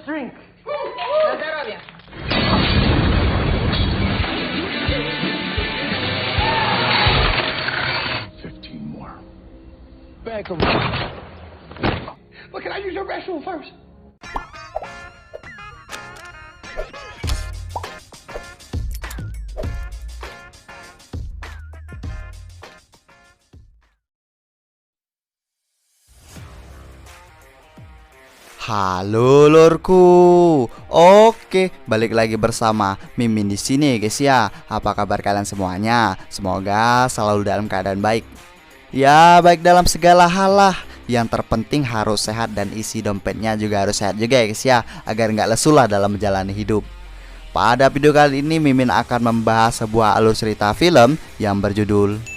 drink. На здоровье. Back him. But can I use your restroom first? Halo lurku. Oke, balik lagi bersama Mimin di sini guys ya. Apa kabar kalian semuanya? Semoga selalu dalam keadaan baik. Ya, baik dalam segala hal lah. Yang terpenting harus sehat dan isi dompetnya juga harus sehat juga ya guys ya, agar nggak lesu lah dalam menjalani hidup. Pada video kali ini Mimin akan membahas sebuah alur cerita film yang berjudul.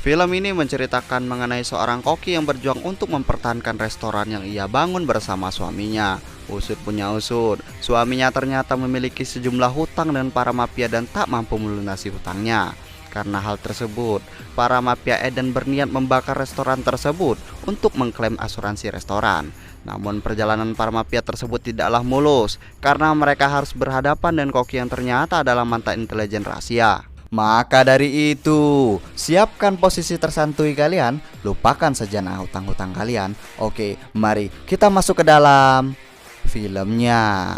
Film ini menceritakan mengenai seorang koki yang berjuang untuk mempertahankan restoran yang ia bangun bersama suaminya. Usut punya usut, suaminya ternyata memiliki sejumlah hutang dan para mafia dan tak mampu melunasi hutangnya. Karena hal tersebut, para mafia Eden berniat membakar restoran tersebut untuk mengklaim asuransi restoran. Namun perjalanan para mafia tersebut tidaklah mulus, karena mereka harus berhadapan dengan koki yang ternyata adalah mantan intelijen rahasia. Maka dari itu, siapkan posisi tersantui kalian, lupakan sejenak hutang-hutang kalian. Oke, mari kita masuk ke dalam filmnya.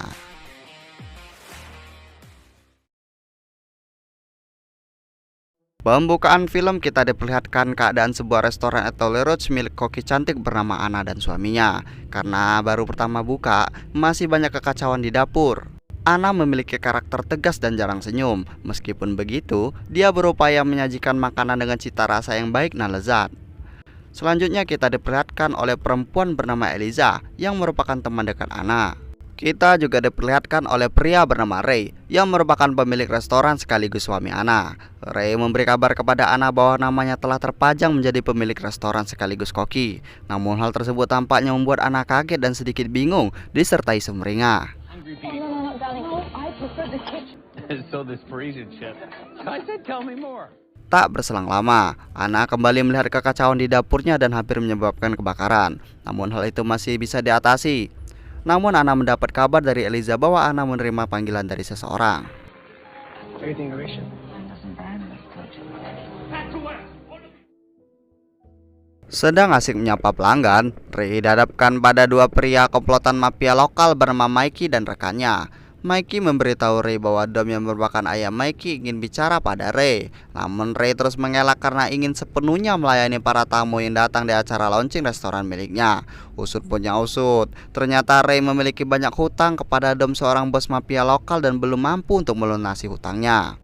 Pembukaan film kita diperlihatkan keadaan sebuah restoran atau lodge milik koki cantik bernama Anna dan suaminya. Karena baru pertama buka, masih banyak kekacauan di dapur. Anna memiliki karakter tegas dan jarang senyum. Meskipun begitu, dia berupaya menyajikan makanan dengan cita rasa yang baik dan lezat. Selanjutnya kita diperlihatkan oleh perempuan bernama Eliza yang merupakan teman dekat Anna. Kita juga diperlihatkan oleh pria bernama Ray yang merupakan pemilik restoran sekaligus suami Anna. Ray memberi kabar kepada Anna bahwa namanya telah terpajang menjadi pemilik restoran sekaligus koki. Namun hal tersebut tampaknya membuat Anna kaget dan sedikit bingung disertai sumringah. Tak berselang lama, Anna kembali melihat kekacauan di dapurnya dan hampir menyebabkan kebakaran. Namun hal itu masih bisa diatasi. Namun Anna mendapat kabar dari Eliza bahwa Anna menerima panggilan dari seseorang. Sedang asik menyapa pelanggan, Ray dihadapkan pada dua pria komplotan mafia lokal bernama Mikey dan rekannya. Mikey memberitahu Ray bahwa Dom yang merupakan ayah Mikey ingin bicara pada Ray. Namun Ray terus mengelak karena ingin sepenuhnya melayani para tamu yang datang di acara launching restoran miliknya. Usut punya usut, ternyata Ray memiliki banyak hutang kepada Dom, seorang bos mafia lokal, dan belum mampu untuk melunasi hutangnya.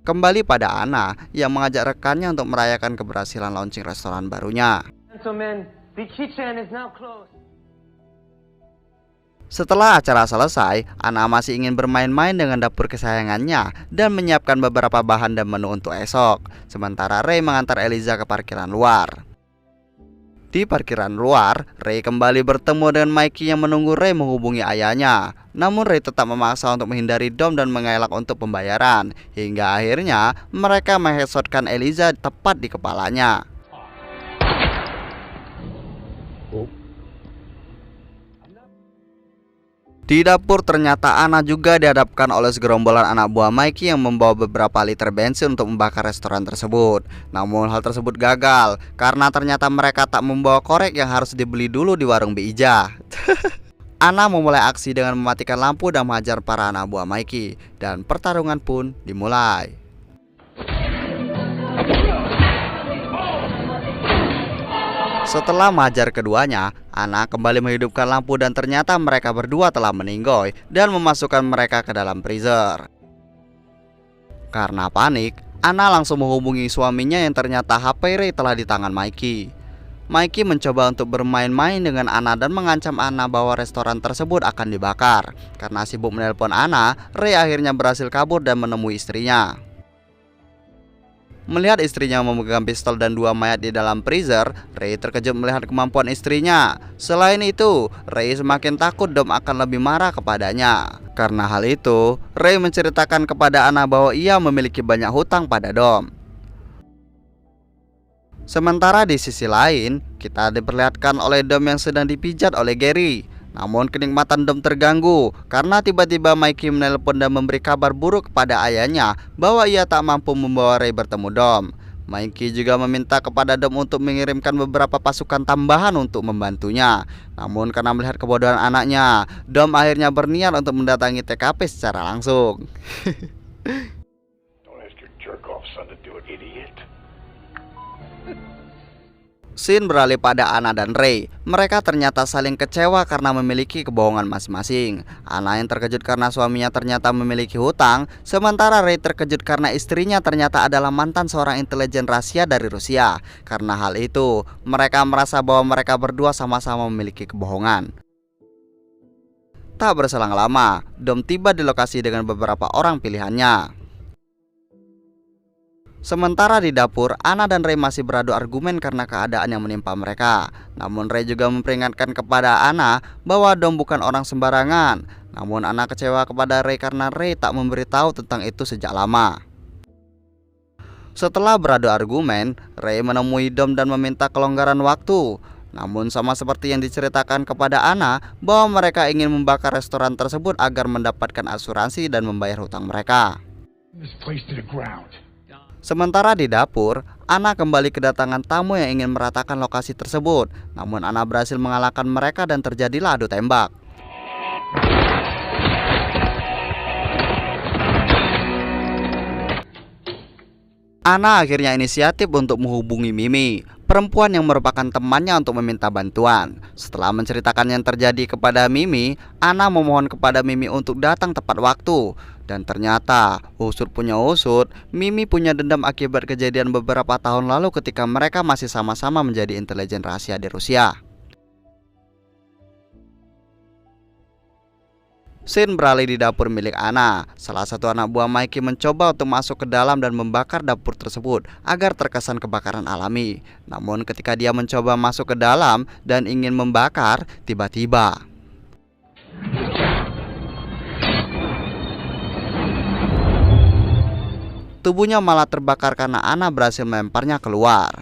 Kembali pada Anna yang mengajak rekannya untuk merayakan keberhasilan launching restoran barunya. Setelah acara selesai, Anna masih ingin bermain-main dengan dapur kesayangannya dan menyiapkan beberapa bahan dan menu untuk esok. Sementara Ray mengantar Eliza ke parkiran luar. Di parkiran luar, Ray kembali bertemu dengan Mikey yang menunggu Ray menghubungi ayahnya. Namun Ray tetap memaksa untuk menghindari Dom dan mengelak untuk pembayaran. Hingga akhirnya mereka mengheadshotkan Eliza tepat di kepalanya. Di dapur ternyata Anna juga dihadapkan oleh segerombolan anak buah Mikey yang membawa beberapa liter bensin untuk membakar restoran tersebut. Namun hal tersebut gagal karena ternyata mereka tak membawa korek yang harus dibeli dulu di warung Bija. Anna memulai aksi dengan mematikan lampu dan menghajar para anak buah Mikey, dan pertarungan pun dimulai. Setelah mengajar keduanya, Anna kembali menghidupkan lampu dan ternyata mereka berdua telah meninggoy dan memasukkan mereka ke dalam freezer. Karena panik, Anna langsung menghubungi suaminya yang ternyata HP Ray telah di tangan Mikey. Mikey mencoba untuk bermain-main dengan Anna dan mengancam Anna bahwa restoran tersebut akan dibakar. Karena sibuk menelpon Anna, Ray akhirnya berhasil kabur dan menemui istrinya. Melihat istrinya memegang pistol dan dua mayat di dalam freezer, Ray terkejut melihat kemampuan istrinya. Selain itu, Ray semakin takut Dom akan lebih marah kepadanya. Karena hal itu, Ray menceritakan kepada Anna bahwa ia memiliki banyak hutang pada Dom. Sementara di sisi lain, kita diperlihatkan oleh Dom yang sedang dipijat oleh Gary. Namun kenikmatan Dom terganggu karena tiba-tiba Mikey menelpon dan memberi kabar buruk kepada ayahnya bahwa ia tak mampu membawa Ray bertemu Dom. Mikey juga meminta kepada Dom untuk mengirimkan beberapa pasukan tambahan untuk membantunya. Namun karena melihat kebodohan anaknya, Dom akhirnya berniat untuk mendatangi TKP secara langsung. Don't ask your jerk-off son to do it, idiot. Scene beralih pada Anna dan Ray. Mereka ternyata saling kecewa karena memiliki kebohongan masing-masing. Anna yang terkejut karena suaminya ternyata memiliki hutang, sementara Ray terkejut karena istrinya ternyata adalah mantan seorang intelijen rahasia dari Rusia. Karena hal itu, mereka merasa bahwa mereka berdua sama-sama memiliki kebohongan. Tak berselang lama, Dom tiba di lokasi dengan beberapa orang pilihannya. Sementara di dapur, Anna dan Ray masih beradu argumen karena keadaan yang menimpa mereka. Namun Ray juga memperingatkan kepada Anna bahwa Dom bukan orang sembarangan. Namun Anna kecewa kepada Ray karena Ray tak memberitahu tentang itu sejak lama. Setelah beradu argumen, Ray menemui Dom dan meminta kelonggaran waktu. Namun sama seperti yang diceritakan kepada Anna bahwa mereka ingin membakar restoran tersebut agar mendapatkan asuransi dan membayar hutang mereka. This place to the ground. Sementara di dapur, Anna kembali kedatangan tamu yang ingin meratakan lokasi tersebut. Namun Anna berhasil mengalahkan mereka dan terjadilah adu tembak. Anna akhirnya inisiatif untuk menghubungi Mimi, perempuan yang merupakan temannya, untuk meminta bantuan. Setelah menceritakan yang terjadi kepada Mimi, Anna memohon kepada Mimi untuk datang tepat waktu. Dan ternyata, usut punya usut, Mimi punya dendam akibat kejadian beberapa tahun lalu ketika mereka masih sama-sama menjadi intelijen rahasia di Rusia. Scene beralih di dapur milik Anna. Salah satu anak buah Mikey mencoba untuk masuk ke dalam dan membakar dapur tersebut agar terkesan kebakaran alami. Namun ketika dia mencoba masuk ke dalam dan ingin membakar, tiba-tiba tubuhnya malah terbakar karena Anna berhasil melemparnya keluar.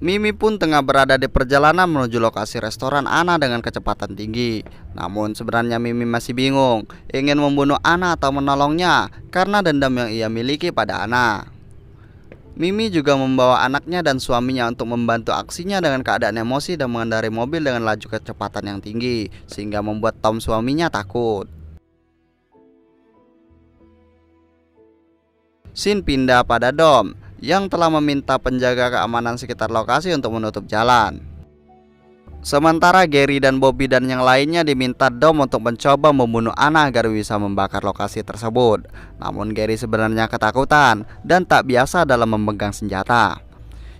Mimi pun tengah berada di perjalanan menuju lokasi restoran Anna dengan kecepatan tinggi. Namun sebenarnya Mimi masih bingung, ingin membunuh Anna atau menolongnya karena dendam yang ia miliki pada Anna. Mimi juga membawa anaknya dan suaminya untuk membantu aksinya dengan keadaan emosi dan mengendarai mobil dengan laju kecepatan yang tinggi, sehingga membuat Tom suaminya takut. Scene pindah pada Dom yang telah meminta penjaga keamanan sekitar lokasi untuk menutup jalan. Sementara Gary dan Bobby dan yang lainnya diminta Dom untuk mencoba membunuh Anna agar bisa membakar lokasi tersebut. Namun Gary sebenarnya ketakutan dan tak biasa dalam memegang senjata.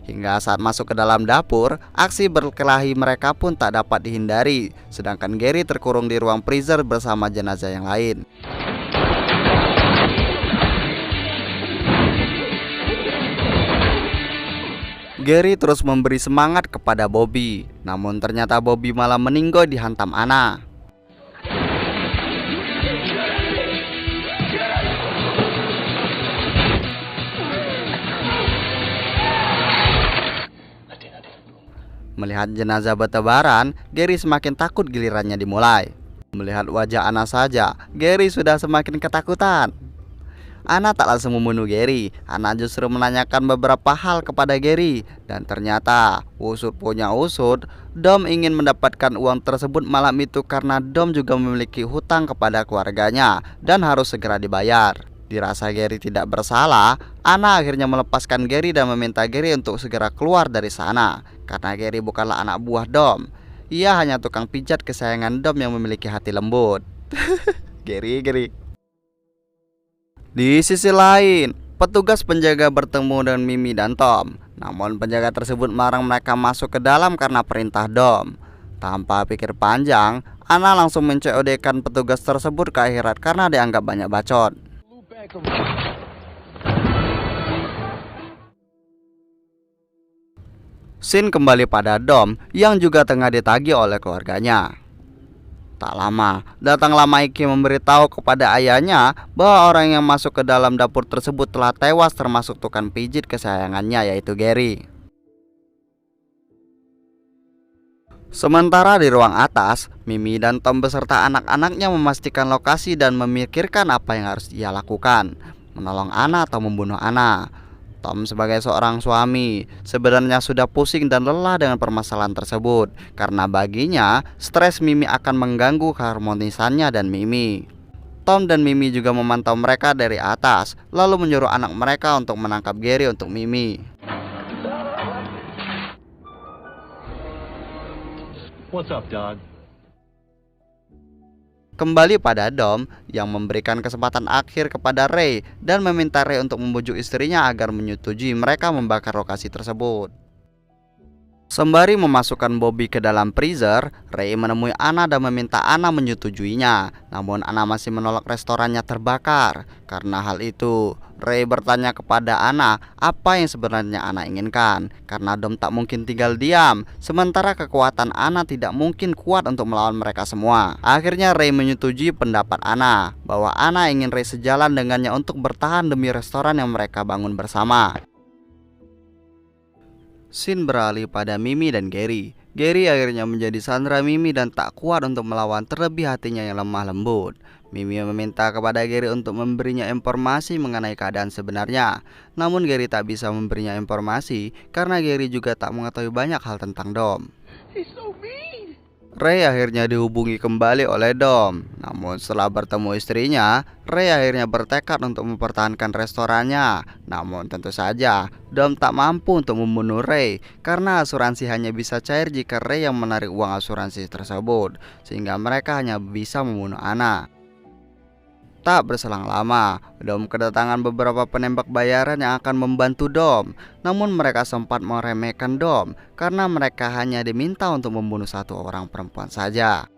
Hingga saat masuk ke dalam dapur, aksi berkelahi mereka pun tak dapat dihindari. Sedangkan Gary terkurung di ruang freezer bersama jenazah yang lain. Gary terus memberi semangat kepada Bobby, namun ternyata Bobby malah meninggal dihantam Anna. Melihat jenazah bertebaran, Gary semakin takut gilirannya dimulai. Melihat wajah Anna saja, Gary sudah semakin ketakutan. Anna tak langsung membunuh Gary. Anna justru menanyakan beberapa hal kepada Gary. Dan ternyata, usut punya usut, Dom ingin mendapatkan uang tersebut malam itu karena Dom juga memiliki hutang kepada keluarganya dan harus segera dibayar. Dirasa Gary tidak bersalah, Anna akhirnya melepaskan Gary dan meminta Gary untuk segera keluar dari sana. Karena Gary bukanlah anak buah Dom. Ia hanya tukang pijat kesayangan Dom yang memiliki hati lembut. Gary. Di sisi lain, petugas penjaga bertemu dengan Mimi dan Tom. Namun penjaga tersebut melarang mereka masuk ke dalam karena perintah Dom. Tanpa pikir panjang, Anna langsung men-COD-kan petugas tersebut ke akhirat karena dianggap banyak bacot. Scene kembali pada Dom yang juga tengah ditagih oleh keluarganya. Tak lama, datanglah Mikey memberitahu kepada ayahnya bahwa orang yang masuk ke dalam dapur tersebut telah tewas, termasuk tukang pijit kesayangannya, yaitu Gary. Sementara di ruang atas, Mimi dan Tom beserta anak-anaknya memastikan lokasi dan memikirkan apa yang harus ia lakukan, menolong Anna atau membunuh Anna. Tom sebagai seorang suami sebenarnya sudah pusing dan lelah dengan permasalahan tersebut, karena baginya stres Mimi akan mengganggu keharmonisannya dan Mimi. Tom dan Mimi juga memantau mereka dari atas, lalu menyuruh anak mereka untuk menangkap Gary untuk Mimi. What's up, dog? Kembali pada Dom yang memberikan kesempatan akhir kepada Ray dan meminta Ray untuk membujuk istrinya agar menyetujui mereka membakar lokasi tersebut. Sembari memasukkan Bobby ke dalam freezer, Ray menemui Anna dan meminta Anna menyetujuinya. Namun Anna masih menolak restorannya terbakar. Karena hal itu, Ray bertanya kepada Anna apa yang sebenarnya Anna inginkan. Karena Dom tak mungkin tinggal diam, sementara kekuatan Anna tidak mungkin kuat untuk melawan mereka semua. Akhirnya Ray menyetujui pendapat Anna bahwa Anna ingin Ray sejalan dengannya untuk bertahan demi restoran yang mereka bangun bersama. Scene beralih pada Mimi dan Gary. Gary akhirnya menjadi sandera Mimi dan tak kuat untuk melawan, terlebih hatinya yang lemah lembut. Mimi meminta kepada Gary untuk memberinya informasi mengenai keadaan sebenarnya. Namun Gary tak bisa memberinya informasi karena Gary juga tak mengetahui banyak hal tentang Dom. He's so mean. Ray akhirnya dihubungi kembali oleh Dom. Namun setelah bertemu istrinya, Ray akhirnya bertekad untuk mempertahankan restorannya. Namun tentu saja Dom tak mampu untuk membunuh Ray karena asuransi hanya bisa cair jika Ray yang menarik uang asuransi tersebut, sehingga mereka hanya bisa membunuh Anna. Tak berselang lama, Dom kedatangan beberapa penembak bayaran yang akan membantu Dom. Namun mereka sempat meremehkan Dom karena mereka hanya diminta untuk membunuh satu orang perempuan saja.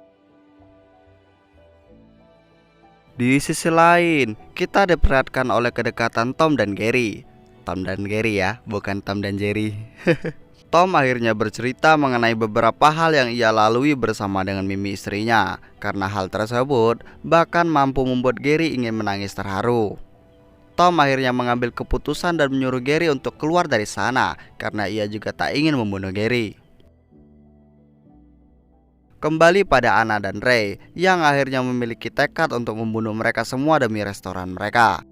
Di sisi lain, kita diperlihatkan oleh kedekatan Tom dan Gary. Tom dan Gary ya, bukan Tom dan Jerry. Tom akhirnya bercerita mengenai beberapa hal yang ia lalui bersama dengan Mimi istrinya. Karena hal tersebut bahkan mampu membuat Gary ingin menangis terharu. Tom akhirnya mengambil keputusan dan menyuruh Gary untuk keluar dari sana karena ia juga tak ingin membunuh Gary. Kembali pada Anna dan Ray yang akhirnya memiliki tekad untuk membunuh mereka semua demi restoran mereka.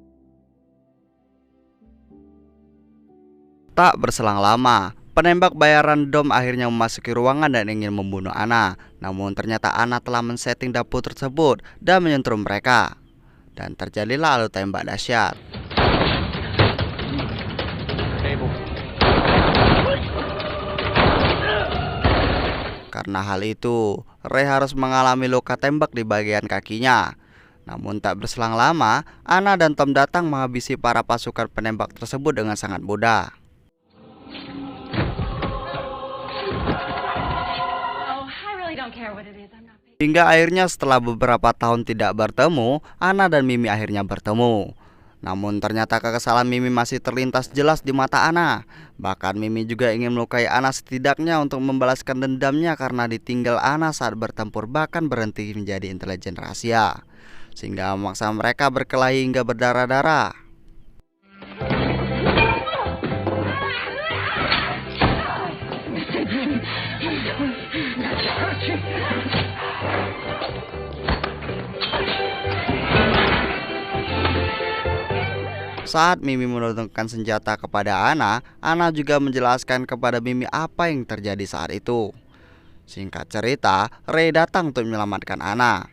Tak berselang lama, penembak bayaran Dom akhirnya memasuki ruangan dan ingin membunuh Anna. Namun ternyata Anna telah men-setting dapur tersebut dan menyentrum mereka. Dan terjadilah adu tembak dahsyat. Karena hal itu, Ray harus mengalami luka tembak di bagian kakinya. Namun tak berselang lama, Anna dan Tom datang menghabisi para pasukan penembak tersebut dengan sangat mudah. Hingga akhirnya setelah beberapa tahun tidak bertemu, Anna dan Mimi akhirnya bertemu. Namun ternyata kekesalan Mimi masih terlintas jelas di mata Anna. Bahkan Mimi juga ingin melukai Anna setidaknya untuk membalaskan dendamnya karena ditinggal Anna saat bertempur, bahkan berhenti menjadi intelijen rahasia, sehingga memaksa mereka berkelahi hingga berdarah-darah. Saat Mimi menodongkan senjata kepada Anna, Anna juga menjelaskan kepada Mimi apa yang terjadi saat itu. Singkat cerita, Ray datang untuk menyelamatkan Anna.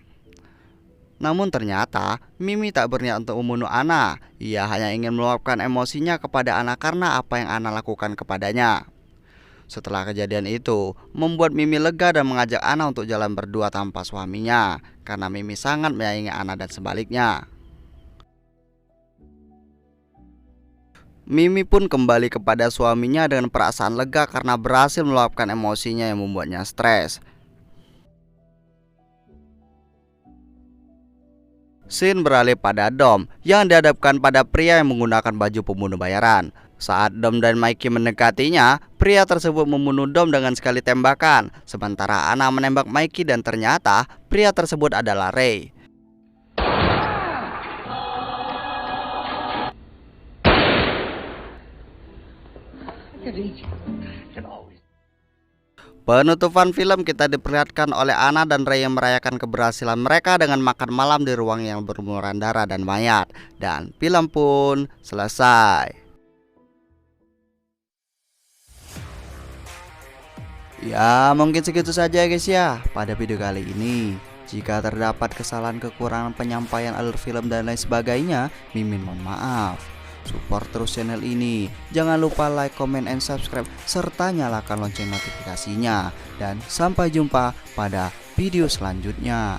Namun ternyata Mimi tak berniat untuk membunuh Anna. Ia hanya ingin meluapkan emosinya kepada Anna karena apa yang Anna lakukan kepadanya. Setelah kejadian itu, membuat Mimi lega dan mengajak Anna untuk jalan berdua tanpa suaminya, karena Mimi sangat menyayangi Anna dan sebaliknya. Mimi pun kembali kepada suaminya dengan perasaan lega karena berhasil meluapkan emosinya yang membuatnya stres. Scene beralih pada Dom yang dihadapkan pada pria yang menggunakan baju pembunuh bayaran. Saat Dom dan Mikey mendekatinya, pria tersebut membunuh Dom dengan sekali tembakan. Sementara Anna menembak Mikey dan ternyata pria tersebut adalah Ray. Penutupan film kita diperlihatkan oleh Anna dan Ray yang merayakan keberhasilan mereka dengan makan malam di ruang yang berlumuran darah dan mayat. Dan film pun selesai. Ya, mungkin segitu saja guys ya pada video kali ini. Jika terdapat kesalahan, kekurangan penyampaian alur film dan lain sebagainya, Mimin mohon maaf. Support terus channel ini. Jangan lupa like, comment, and subscribe serta nyalakan lonceng notifikasinya. Dan sampai jumpa pada video selanjutnya.